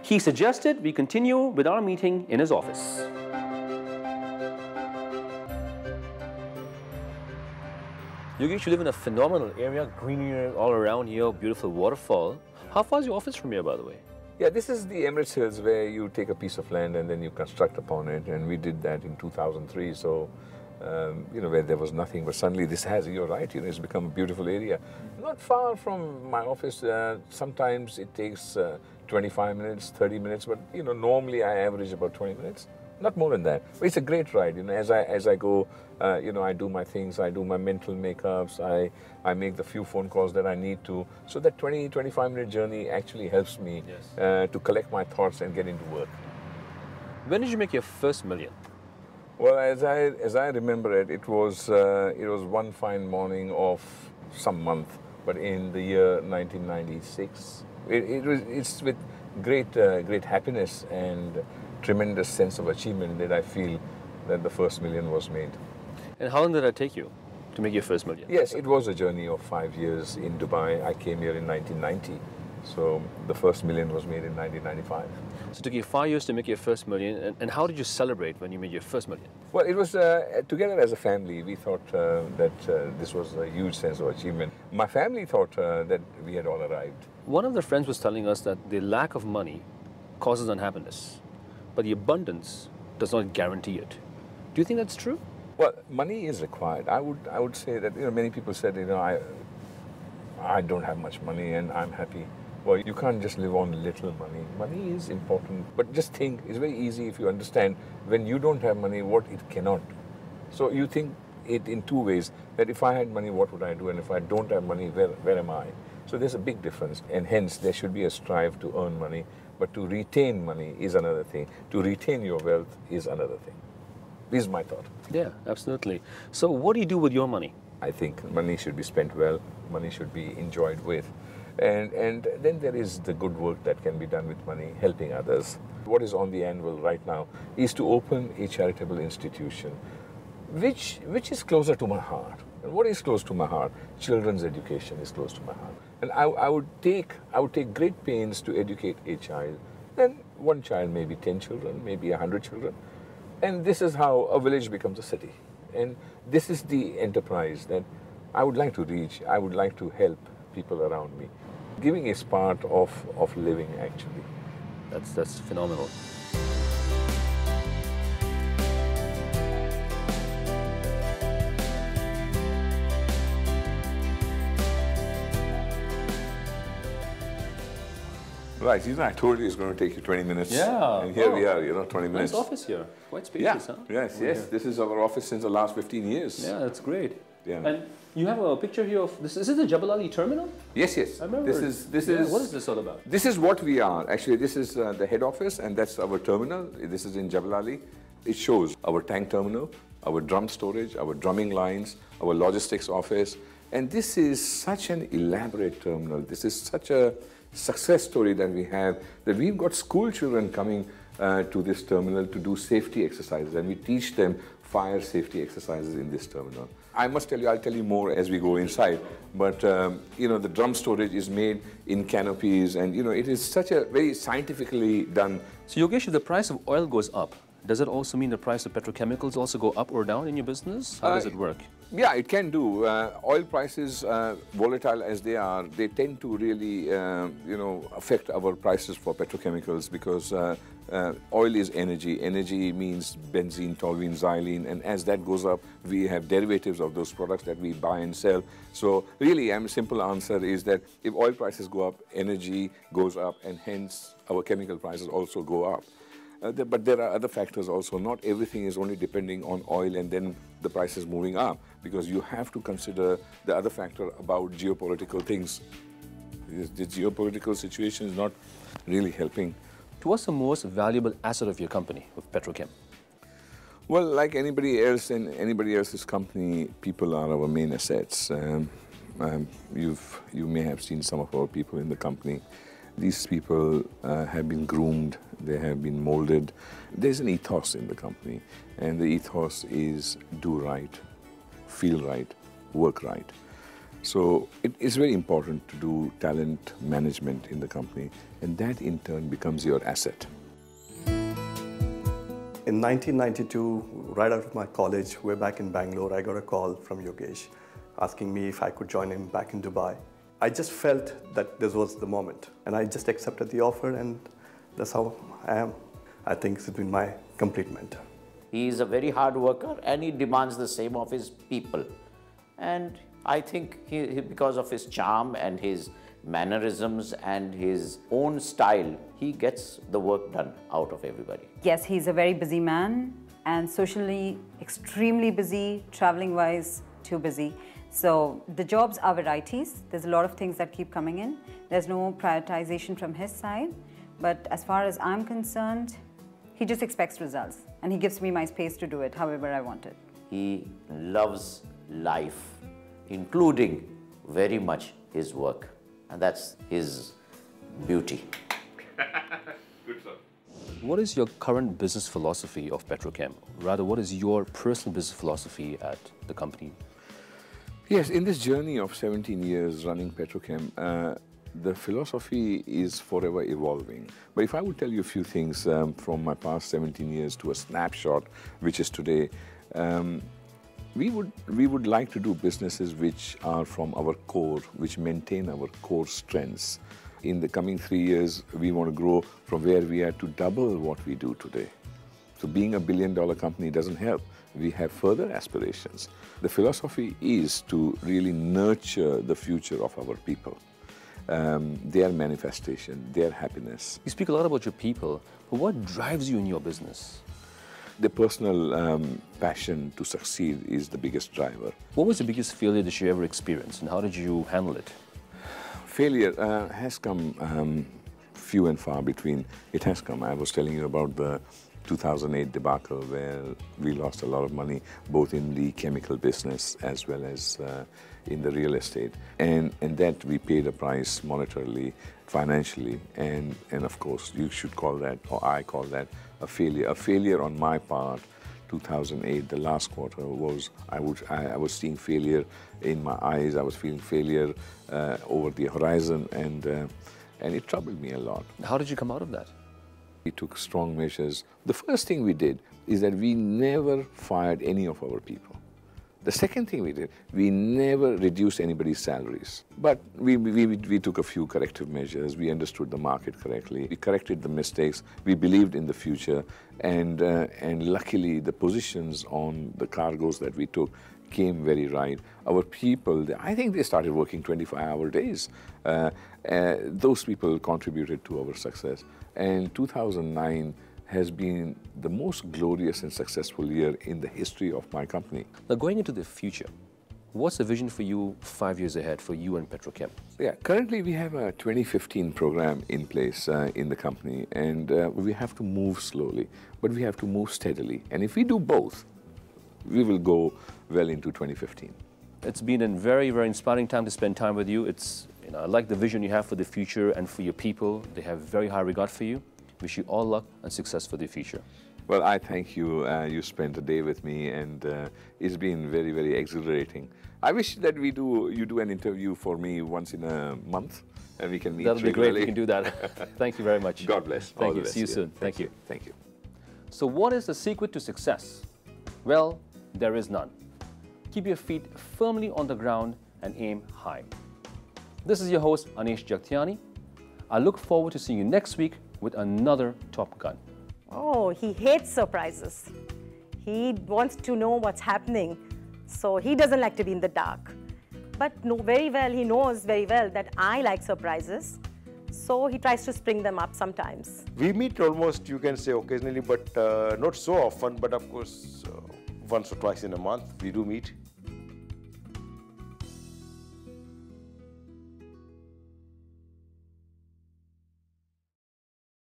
He suggested we continue with our meeting in his office. Yogesh, you live in a phenomenal area, greenery all around here, beautiful waterfall. How far is your office from here, by the way? Yeah, this is the Emirates Hills where you take a piece of land and then you construct upon it, and we did that in 2003. So, you know, where there was nothing, but suddenly this has, you're right, you know, it's become a beautiful area. Not far from my office, sometimes it takes 25 minutes, 30 minutes, but, you know, normally I average about 20 minutes. Not more than that. But it's a great ride, you know, as I go, you know, I do my things, I do my mental makeups, I make the few phone calls that I need to. So that 25-minute journey actually helps me to collect my thoughts and get into work. When did you make your first million? Well, as I remember it, it was one fine morning of some month, but in the year 1996. It's with great happiness and tremendous sense of achievement that I feel that the first million was made. And how long did that take you to make your first million? Yes, it was a journey of 5 years in Dubai. I came here in 1990, so the first million was made in 1995. So it took you 5 years to make your first million, and how did you celebrate when you made your first million? Well, it was together as a family. We thought that this was a huge sense of achievement. My family thought that we had all arrived. One of the friends was telling us that the lack of money causes unhappiness, but the abundance does not guarantee it. Do you think that's true? Well, money is required. I would say that, you know, many people said, you know, I don't have much money and I'm happy. Well, you can't just live on little money. Money is important, but just think, it's very easy if you understand when you don't have money, what it cannot do. So you think it in two ways, that if I had money, what would I do? And if I don't have money, where am I? So there's a big difference, and hence there should be a strive to earn money, but to retain money is another thing. To retain your wealth is another thing. This is my thought. Yeah, absolutely. So what do you do with your money? I think money should be spent well, money should be enjoyed with, and then there is the good work that can be done with money, helping others. What is on the anvil right now is to open a charitable institution, which is closer to my heart. And what is close to my heart? Children's education is close to my heart. And I would take great pains to educate a child. Then one child, maybe 10 children, maybe 100 children. And this is how a village becomes a city. And this is the enterprise that I would like to reach. I would like to help people around me. Giving is part of living, actually. That's phenomenal. Right, you know, I told you it's going to take you 20 minutes. Yeah. And here we are, you know, 20 minutes. Nice office here. Quite spacious, huh? Yes, yes. This is our office since the last 15 years. Yeah, that's great. Yeah. And you have a picture here of this. Is it the Jebel Ali terminal? Yes, yes. I remember. This is. What is this all about? This is what we are. Actually, this is the head office, and that's our terminal. This is in Jebel Ali. It shows our tank terminal, our drum storage, our drumming lines, our logistics office, and this is such an elaborate terminal. This is such a success story that we have, that we've got school children coming to this terminal to do safety exercises, and we teach them fire safety exercises in this terminal. I must tell you, I'll tell you more as we go inside, but you know, the drum storage is made in canopies, and you know, it is such a very scientifically done. So Yogesh, if the price of oil goes up, does it also mean the price of petrochemicals also go up or down in your business? How does it work? Yeah, it can do. Oil prices, volatile as they are, they tend to really, you know, affect our prices for petrochemicals, because oil is energy. Energy means benzene, toluene, xylene, and as that goes up, we have derivatives of those products that we buy and sell. So really, a simple answer is that if oil prices go up, energy goes up, and hence our chemical prices also go up. But there are other factors also. Not everything is only depending on oil and then the price is moving up, because you have to consider the other factor about geopolitical things. The geopolitical situation is not really helping. What's the most valuable asset of your company, of Petrochem? Well, like anybody else in anybody else's company, people are our main assets. You may have seen some of our people in the company. These people have been groomed, they have been molded. There's an ethos in the company, and the ethos is do right, feel right, work right. So it is very important to do talent management in the company, and that in turn becomes your asset. In 1992, right out of my college, way back in Bangalore, I got a call from Yogesh asking me if I could join him back in Dubai. I just felt that this was the moment, and I just accepted the offer, and that's how I am. I think he's been my complete mentor. He is a very hard worker, and he demands the same of his people. And I think because of his charm and his mannerisms and his own style, he gets the work done out of everybody. Yes, he's a very busy man, and socially extremely busy, traveling-wise too busy. So the jobs are varieties. There's a lot of things that keep coming in. There's no prioritization from his side. But as far as I'm concerned, he just expects results, and he gives me my space to do it however I want it. He loves life, including very much his work. And that's his beauty. Good stuff. What is your current business philosophy of Petrochem? Rather, what is your personal business philosophy at the company? Yes, in this journey of 17 years running Petrochem, the philosophy is forever evolving. But if I would tell you a few things from my past 17 years to a snapshot, which is today, we would like to do businesses which are from our core, which maintain our core strengths. In the coming 3 years, we want to grow from where we are to double what we do today. So being $1 billion company doesn't help. We have further aspirations. The philosophy is to really nurture the future of our people, their manifestation, their happiness. You speak a lot about your people, but what drives you in your business? The personal passion to succeed is the biggest driver. What was the biggest failure that you ever experienced, and how did you handle it? Failure has come few and far between. It has come. I was telling you about the 2008 debacle where we lost a lot of money, both in the chemical business as well as in the real estate. And that we paid a price monetarily, financially, and of course you should call that, or I call that, a failure. A failure on my part. 2008, the last quarter was, I was seeing failure in my eyes. I was feeling failure over the horizon, and it troubled me a lot. How did you come out of that? We took strong measures. The first thing we did is that we never fired any of our people. The second thing we did, we never reduced anybody's salaries. But we took a few corrective measures. We understood the market correctly. We corrected the mistakes. We believed in the future. And luckily, the positions on the cargoes that we took came very right. Our people, I think they started working 25-hour days. Those people contributed to our success. And 2009 has been the most glorious and successful year in the history of my company. Now, going into the future, what's the vision for you 5 years ahead for you and Petrochem? Yeah, currently we have a 2015 program in place in the company, and we have to move slowly, but we have to move steadily. And if we do both, we will go well into 2015. It's been a very, very inspiring time to spend time with you. I like the vision you have for the future and for your people. They have very high regard for you. Wish you all luck and success for the future. Well, I thank you. You spent a day with me, and it's been very, very exhilarating. I wish that you do an interview for me once in a month, and we can meet That'll be great. regularly. We can do that. Thank you very much. God bless. Thank you. See you soon. Thank you. Thank you. So what is the secret to success? Well, there is none. Keep your feet firmly on the ground and aim high. This is your host, Anish Jagtiani. I look forward to seeing you next week with another Top Gun. Oh, he hates surprises. He wants to know what's happening, so he doesn't like to be in the dark. But he knows very well that I like surprises, so he tries to spring them up sometimes. We meet almost, you can say, occasionally, but not so often. But of course, once or twice in a month, we do meet.